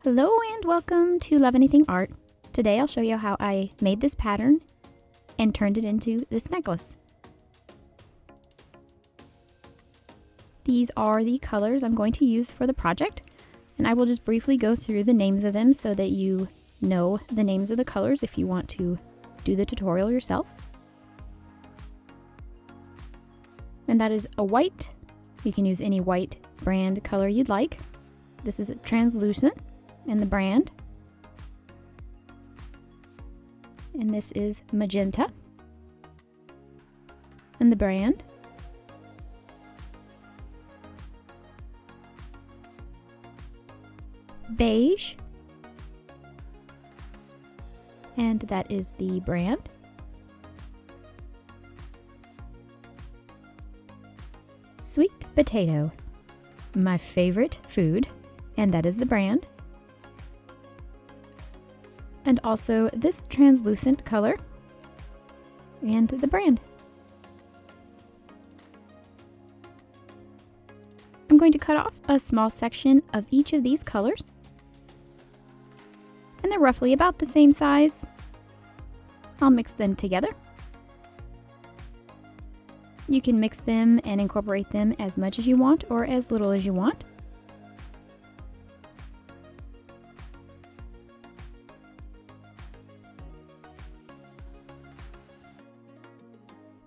Hello and welcome to Love Anything Art. Today I'll show you how I made this pattern and turned it into this necklace. These are the colors I'm going to use for the project, and I will just briefly go through the names of them so that you know the names of the colors if you want to do the tutorial yourself. And that is a white. You can use any white brand color you'd like. This is a translucent and the brand. And this is magenta and the brand. Beige, and that is the brand. Sweet potato, my favorite food, and that is the brand. And also this translucent color and the brand. I'm going to cut off a small section of each of these colors, and they're roughly about the same size. I'll mix them together. You can mix them and incorporate them as much as you want or as little as you want.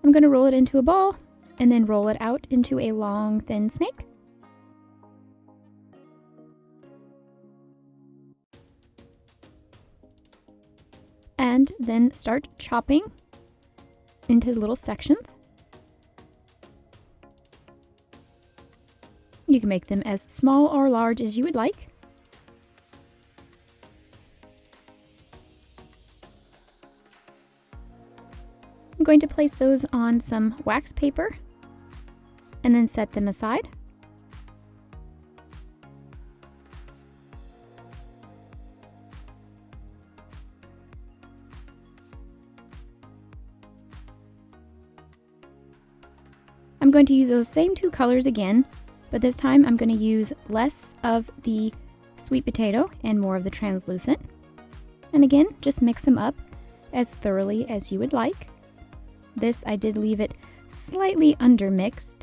I'm going to roll it into a ball and then roll it out into a long, thin snake. And then start chopping into little sections. You can make them as small or large as you would like. I'm going to place those on some wax paper and then set them aside. I'm going to use those same two colors again, but this time I'm going to use less of the sweet potato and more of the translucent. And again, just mix them up as thoroughly as you would like. This, I did leave it slightly undermixed.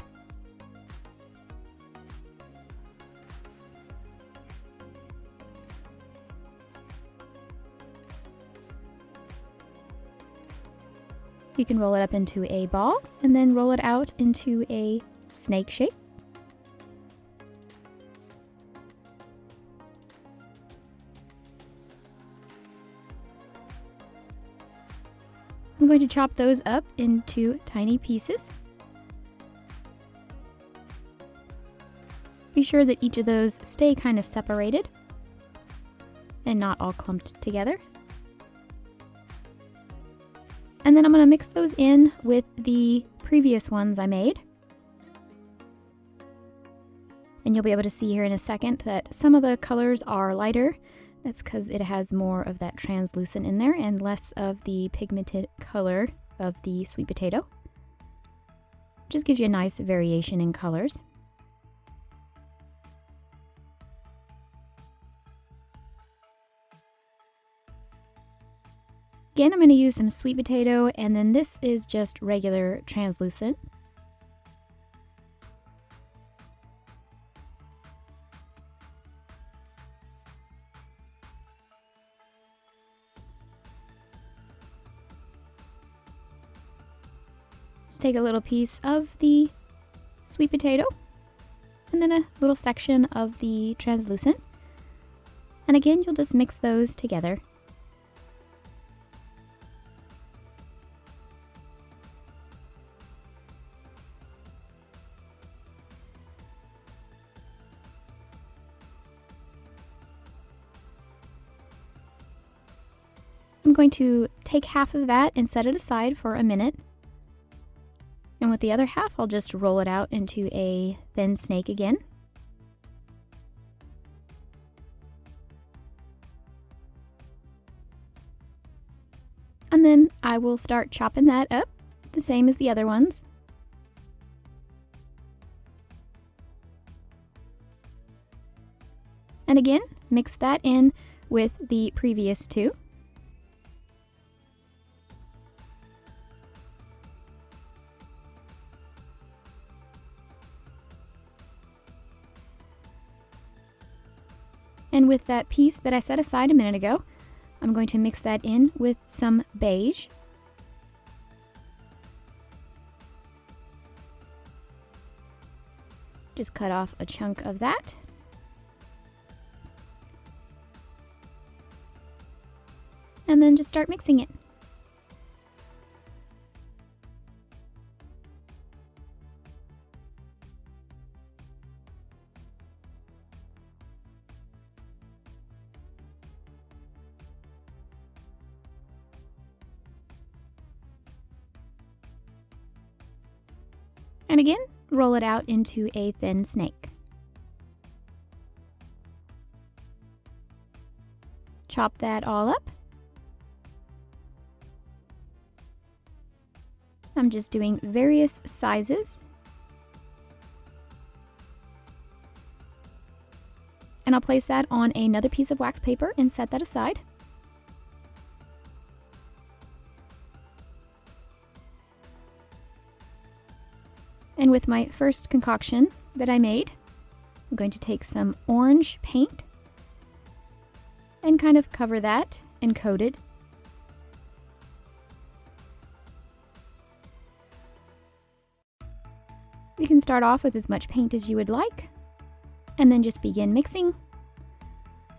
You can roll it up into a ball and then roll it out into a snake shape. I'm going to chop those up into tiny pieces. Be sure that each of those stay kind of separated and not all clumped together. And then I'm going to mix those in with the previous ones I made. And you'll be able to see here in a second that some of the colors are lighter. That's because it has more of that translucent in there and less of the pigmented color of the sweet potato. Just gives you a nice variation in colors. Again, I'm going to use some sweet potato, and then this is just regular translucent. Just take a little piece of the sweet potato and then a little section of the translucent. And again, you'll just mix those together. I'm going to take half of that and set it aside for a minute. And with the other half, I'll just roll it out into a thin snake again. And then I will start chopping that up, the same as the other ones. And again, mix that in with the previous two. And with that piece that I set aside a minute ago, I'm going to mix that in with some beige. Just cut off a chunk of that. And then just start mixing it. And again, roll it out into a thin snake. Chop that all up. I'm just doing various sizes. And I'll place that on another piece of wax paper and set that aside. And with my first concoction that I made, I'm going to take some orange paint and kind of cover that and coat it. You can start off with as much paint as you would like, and then just begin mixing,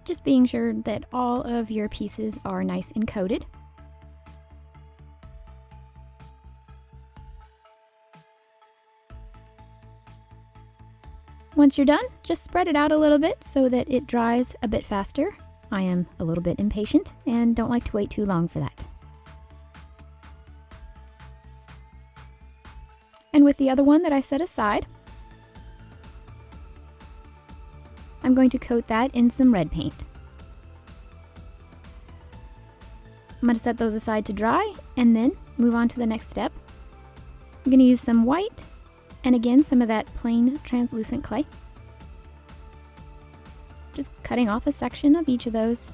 just being sure that all of your pieces are nice and coated. Once you're done, just spread it out a little bit so that it dries a bit faster. I am a little bit impatient and don't like to wait too long for that. And with the other one that I set aside, I'm going to coat that in some red paint. I'm going to set those aside to dry and then move on to the next step. I'm going to use some white and again some of that plain translucent clay. Just cutting off a section of each of those.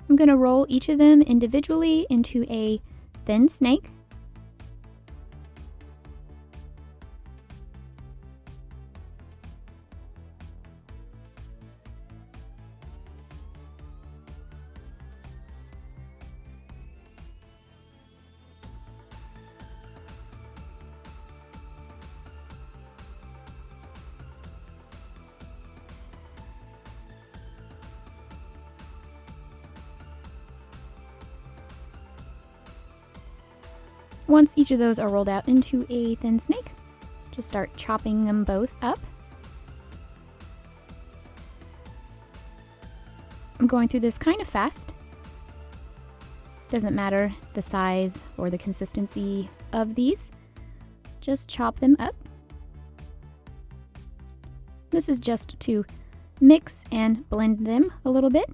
I'm going to roll each of them individually into a thin snake. Once each of those are rolled out into a thin snake, just start chopping them both up. I'm going through this kind of fast. Doesn't matter the size or the consistency of these, just chop them up. This is just to mix and blend them a little bit.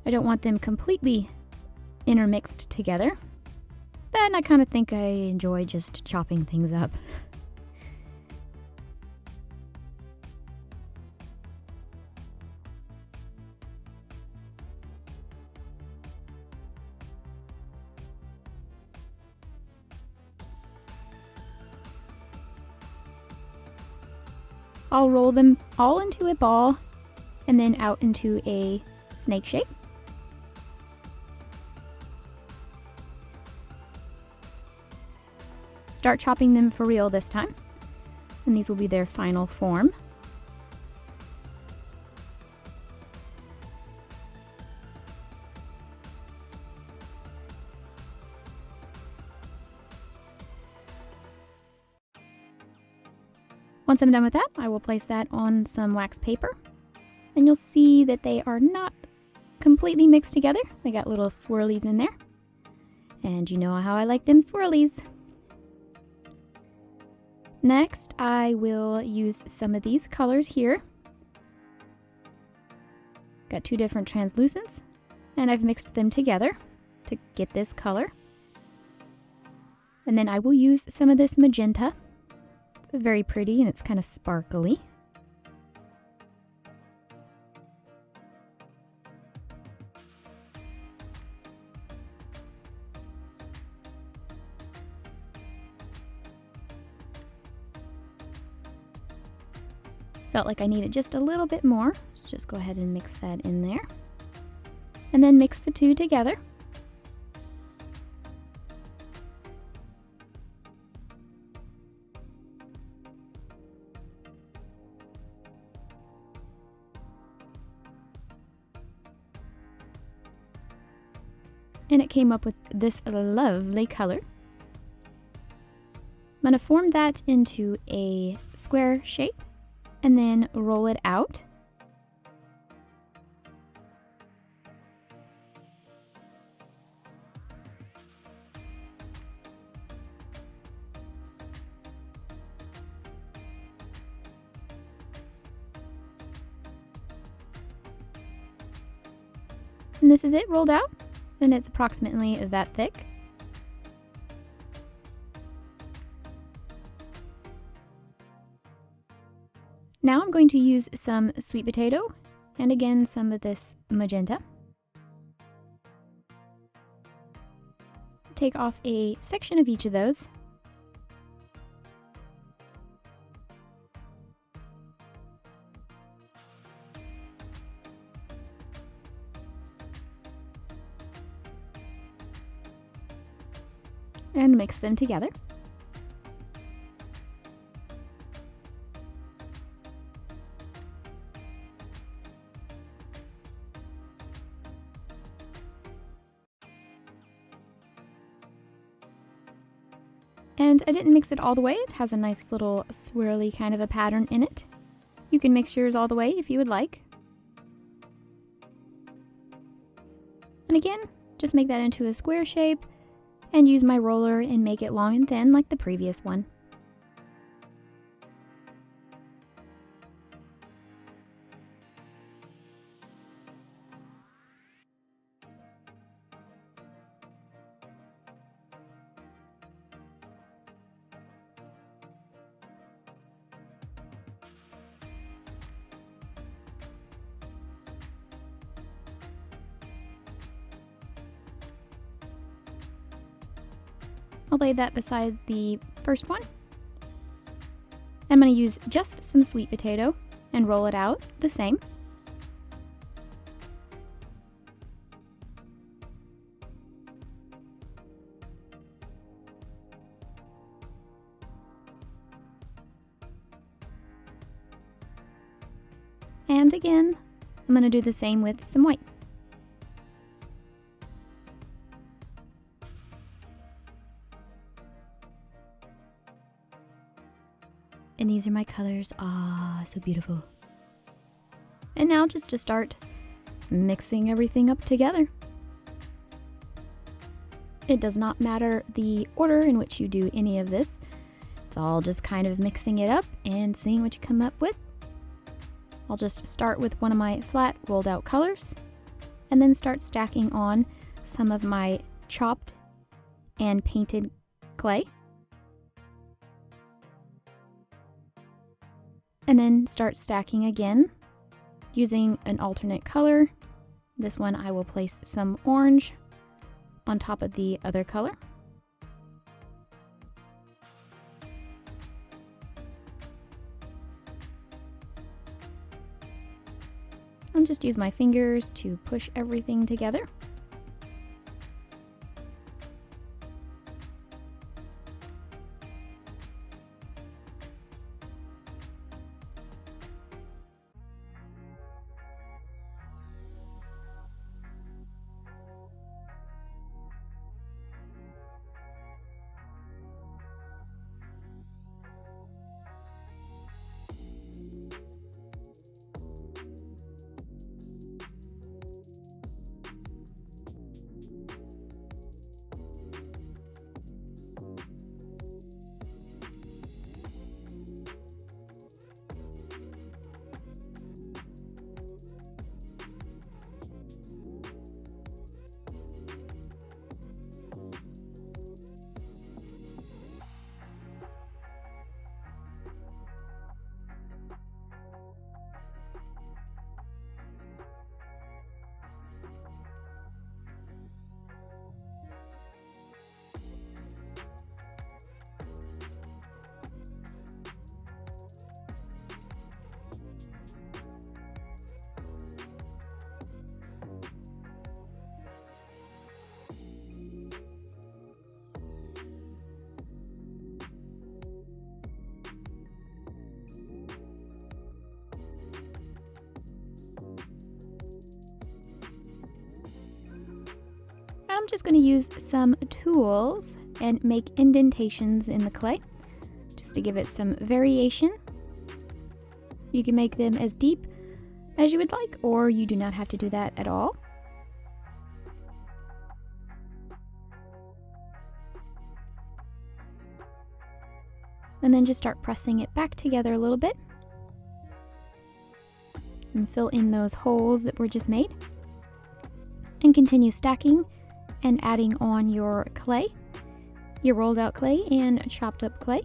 I don't want them completely intermixed together. And I kind of think I enjoy just chopping things up. I'll roll them all into a ball and then out into a snake shape. Start chopping them for real this time, and these will be their final form. Once I'm done with that, I will place that on some wax paper, and you'll see that they are not completely mixed together. They got little swirlies in there, and you know how I like them swirlies. Next, I will use some of these colors here. Got two different translucents, and I've mixed them together to get this color. And then I will use some of this magenta. It's very pretty and it's kind of sparkly. Felt like I needed just a little bit more, so just go ahead and mix that in there. And then mix the two together. And it came up with this lovely color. I'm going to form that into a square shape and then roll it out. And this is it rolled out, and it's approximately that thick. Now I'm going to use some sweet potato and again some of this magenta. Take off a section of each of those. And mix them together. And I didn't mix it all the way. It has a nice little swirly kind of a pattern in it. You can mix yours all the way if you would like. And again, just make that into a square shape and use my roller and make it long and thin like the previous one. I'll lay that beside the first one. I'm going to use just some sweet potato and roll it out the same. And again, I'm going to do the same with some white. And these are my colors. Ah, so beautiful. And now just to start mixing everything up together. It does not matter the order in which you do any of this. It's all just kind of mixing it up and seeing what you come up with. I'll just start with one of my flat rolled out colors and then start stacking on some of my chopped and painted clay. And then start stacking again using an alternate color. This one I will place some orange on top of the other color. And just use my fingers to push everything together. I'm just going to use some tools and make indentations in the clay just to give it some variation. You can make them as deep as you would like, or you do not have to do that at all. And then just start pressing it back together a little bit and fill in those holes that were just made, and continue stacking and adding on your clay, your rolled out clay and chopped up clay.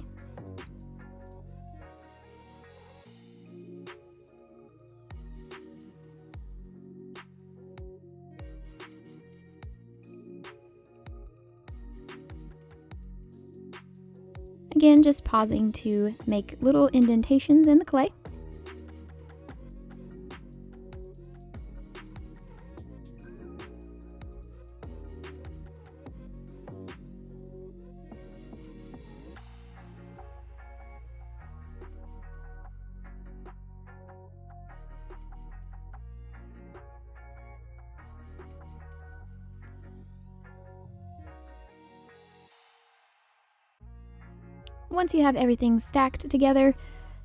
Again, just pausing to make little indentations in the clay. Once you have everything stacked together,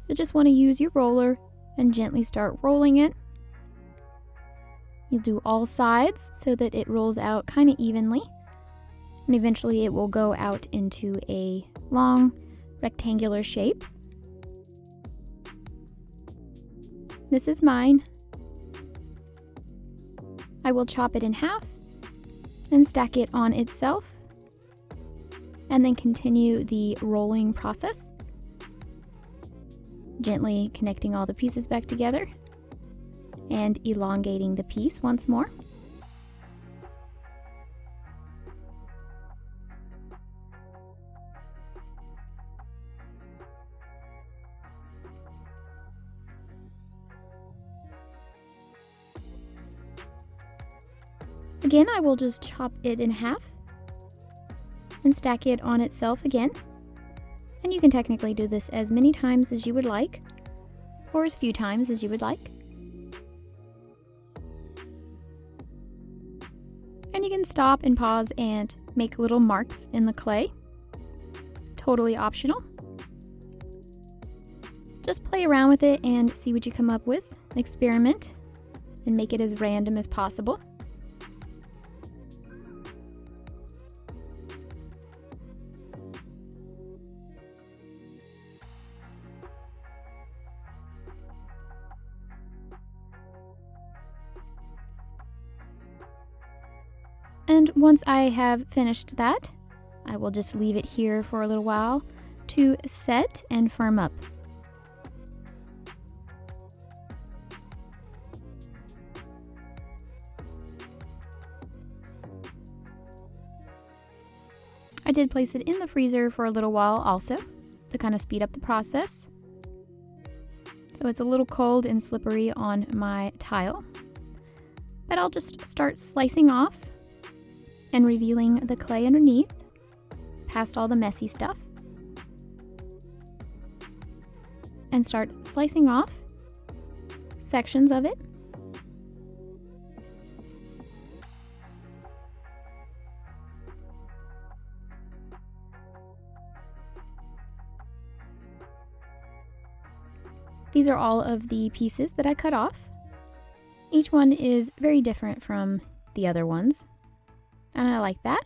you'll just want to use your roller and gently start rolling it. You'll do all sides so that it rolls out kind of evenly, and eventually it will go out into a long rectangular shape. This is mine. I will chop it in half and stack it on itself, and then continue the rolling process, gently connecting all the pieces back together and elongating the piece once more. Again, I will just chop it in half and stack it on itself again. And you can technically do this as many times as you would like, or as few times as you would like. And you can stop and pause and make little marks in the clay. Totally optional. Just play around with it and see what you come up with. Experiment and make it as random as possible. And once I have finished that, I will just leave it here for a little while to set and firm up. I did place it in the freezer for a little while also to kind of speed up the process. So it's a little cold and slippery on my tile. But I'll just start slicing off and revealing the clay underneath, past all the messy stuff. And start slicing off sections of it. These are all of the pieces that I cut off. Each one is very different from the other ones, and I like that.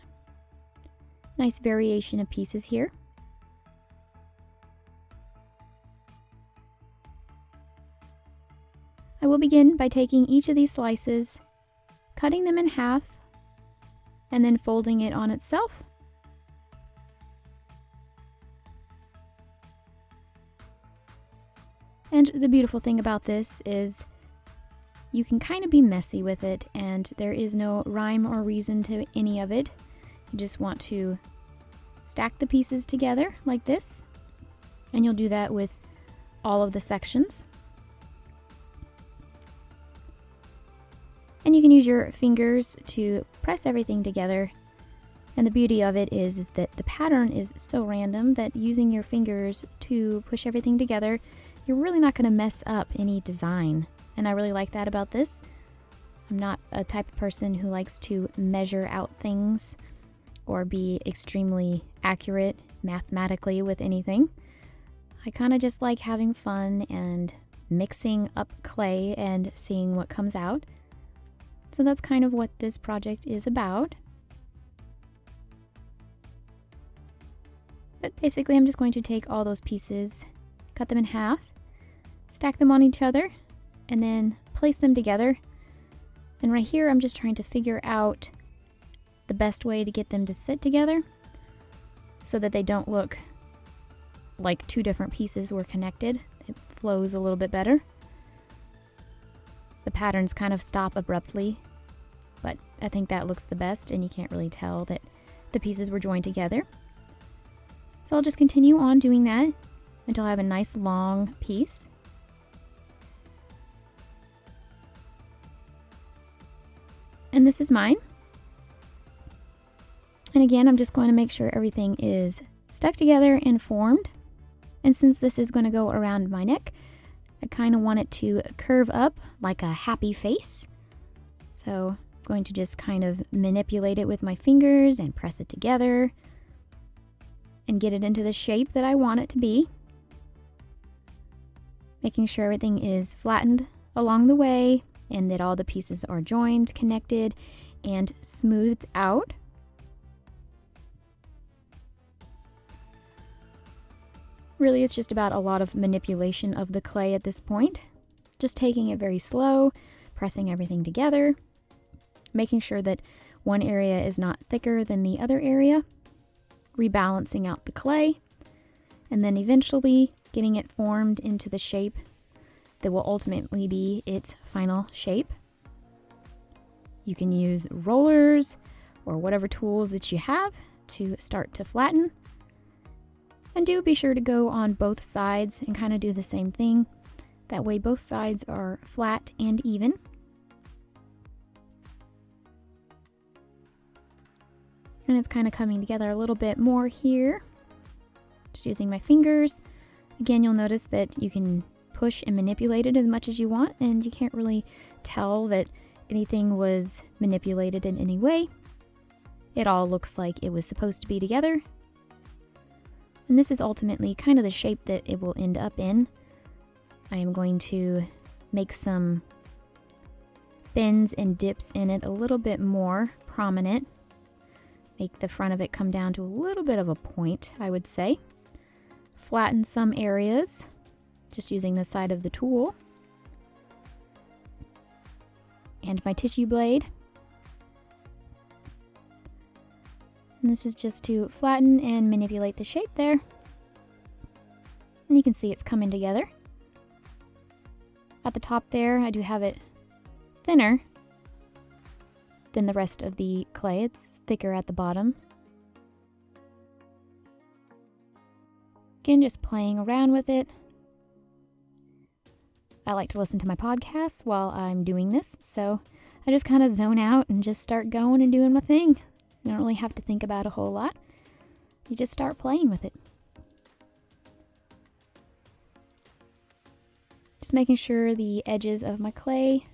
Nice variation of pieces here. I will begin by taking each of these slices, cutting them in half, and then folding it on itself. And the beautiful thing about this is you can kind of be messy with it, and there is no rhyme or reason to any of it. You just want to stack the pieces together like this, and you'll do that with all of the sections. And you can use your fingers to press everything together. And the beauty of it is that the pattern is so random that using your fingers to push everything together, you're really not going to mess up any design. And I really like that about this. I'm not a type of person who likes to measure out things or be extremely accurate mathematically with anything. I kind of just like having fun and mixing up clay and seeing what comes out. So that's kind of what this project is about. But basically I'm just going to take all those pieces, cut them in half, stack them on each other, and then place them together. And right here I'm just trying to figure out the best way to get them to sit together so that they don't look like two different pieces were connected. It flows a little bit better. The patterns kind of stop abruptly, but I think that looks the best and you can't really tell that the pieces were joined together. So I'll just continue on doing that until I have a nice long piece. And this is mine. And again, I'm just going to make sure everything is stuck together and formed. And since this is going to go around my neck, I kind of want it to curve up like a happy face. So I'm going to just kind of manipulate it with my fingers and press it together and get it into the shape that I want it to be. Making sure everything is flattened along the way and that all the pieces are joined, connected, and smoothed out. Really, it's just about a lot of manipulation of the clay at this point. Just taking it very slow, pressing everything together, making sure that one area is not thicker than the other area, rebalancing out the clay, and then eventually getting it formed into the shape that will ultimately be its final shape. You can use rollers or whatever tools that you have to start to flatten. And do be sure to go on both sides and kind of do the same thing. That way both sides are flat and even. And it's kind of coming together a little bit more here. Just using my fingers. Again, you'll notice that you can push and manipulate it as much as you want, and you can't really tell that anything was manipulated in any way. It all looks like it was supposed to be together. And this is ultimately kind of the shape that it will end up in. I am going to make some bends and dips in it a little bit more prominent. Make the front of it come down to a little bit of a point, I would say. Flatten some areas, just using the side of the tool. And my tissue blade. And this is just to flatten and manipulate the shape there. And you can see it's coming together. At the top there, I do have it thinner than the rest of the clay. It's thicker at the bottom. Again, just playing around with it. I like to listen to my podcasts while I'm doing this, so I just kind of zone out and just start going and doing my thing. You don't really have to think about a whole lot. You just start playing with it. Just making sure the edges of my clay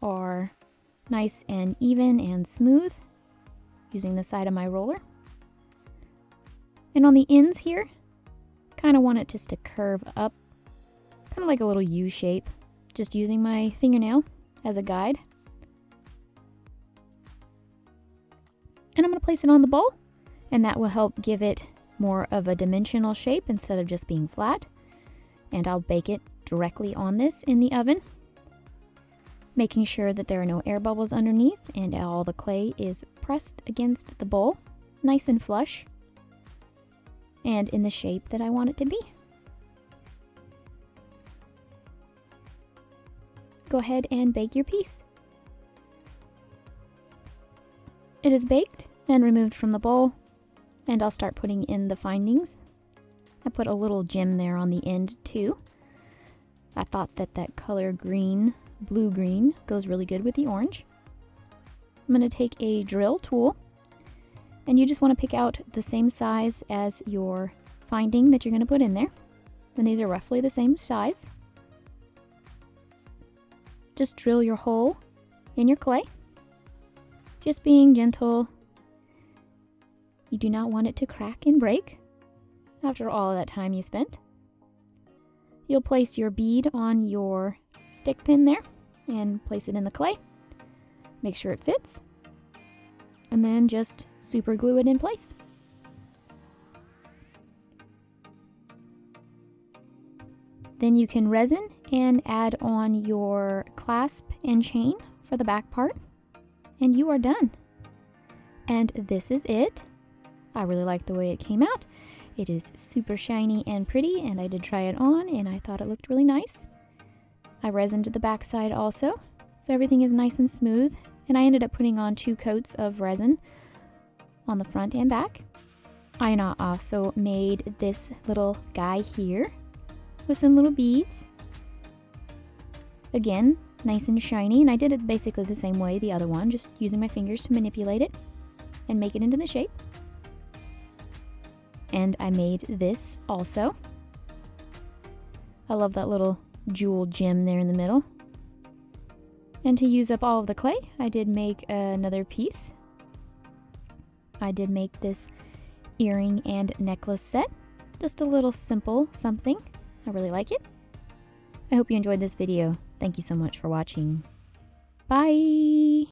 are nice and even and smooth, using the side of my roller. And on the ends here, kind of want it just to curve up, kind of like a little U shape, just using my fingernail as a guide. And I'm going to place it on the bowl, and that will help give it more of a dimensional shape instead of just being flat. And I'll bake it directly on this in the oven, making sure that there are no air bubbles underneath and all the clay is pressed against the bowl, nice and flush, and in the shape that I want it to be. Go ahead and bake your piece. It is baked and removed from the bowl, and I'll start putting in the findings. I put a little gem there on the end too. I thought that that color green, blue-green, goes really good with the orange. I'm going to take a drill tool, and you just want to pick out the same size as your finding that you're going to put in there. And these are roughly the same size. Just drill your hole in your clay. Just being gentle. You do not want it to crack and break after all of that time you spent. You'll place your bead on your stick pin there and place it in the clay. Make sure it fits. And then just super glue it in place. Then you can resin and add on your clasp and chain for the back part. And you are done. And this is it. I really like the way it came out. It is super shiny and pretty, and I did try it on and I thought it looked really nice. I resined the back side also, so everything is nice and smooth. And I ended up putting on 2 coats of resin on the front and back. I also made this little guy here with some little beads. Again, nice and shiny, and I did it basically the same way the other one, just using my fingers to manipulate it and make it into the shape. And I made this also. I love that little jewel gem there in the middle. And to use up all of the clay, I did make another piece. I did make this earring and necklace set. Just a little simple something. I really like it. I hope you enjoyed this video. Thank you so much for watching. Bye!